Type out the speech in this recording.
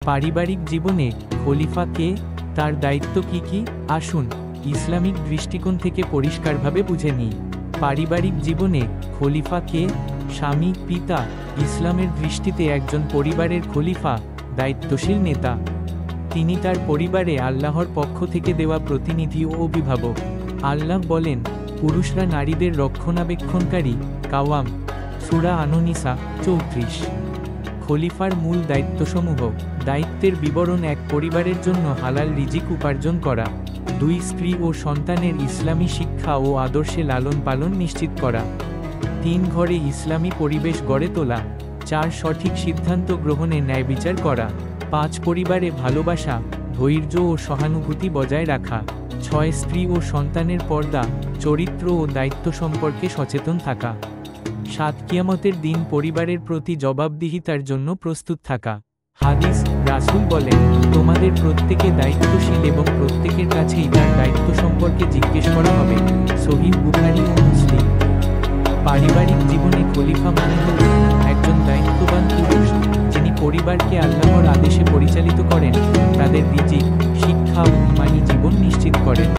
পারিবারিক জীবনে খলিফা কে, তার দায়িত্ব কি আসুন ইসলামিক দৃষ্টিকোণ থেকে পরিষ্কারভাবে বুঝে নিই। পারিবারিক জীবনে খলিফা কে? স্বামী, পিতা। ইসলামের দৃষ্টিতে একজন পরিবারের খলিফা দায়িত্বশীল নেতা। তিনি তার পরিবারে আল্লাহর পক্ষ থেকে দেওয়া প্রতিনিধি ও অভিভাবক। আল্লাহ বলেন, পুরুষরা নারীদের রক্ষণাবেক্ষণকারী, কাওয়াম। সূরা আন-নিসা 34। খলিফার মূল দায়িত্বসমূহ। দায়িত্বের বিবরণ: এক পরিবারের জন্য হালাল রিজিক উপার্জন করা। 2 স্ত্রী ও সন্তানের ইসলামী শিক্ষা ও আদর্শে লালন পালন নিশ্চিত করা। 3 ঘরে ইসলামী পরিবেশ গড়ে তোলা। 4 সঠিক সিদ্ধান্ত গ্রহণে ন্যায়বিচার করা। 5 পরিবারে ভালোবাসা, ধৈর্য ও সহানুভূতি বজায় রাখা। 6 স্ত্রী ও সন্তানের পর্দা, চরিত্র ও দায়িত্ব সম্পর্কে সচেতন থাকা। 7 কিয়ামতের দিন পরিবারের প্রতি জবাবদিহিতার জন্য প্রস্তুত থাকা। হাদিস: রাসূল বলেন, তোমাদের প্রত্যেকে দায়িত্বশীল এবং প্রত্যেকের কাছেই তার দায়িত্ব সম্পর্কে জিজ্ঞেস করা হবে। সহিহ বুখারী ও মুসলিম। পারিবারিক জীবনে খলিফা মানে হল একজন দায়িত্ববান পুরুষ, যিনি পরিবারকে আল্লাহর আদেশে পরিচালিত করেন, তাদের রিজিক, শিক্ষা ও ঈমানী জীবন নিশ্চিত করেন।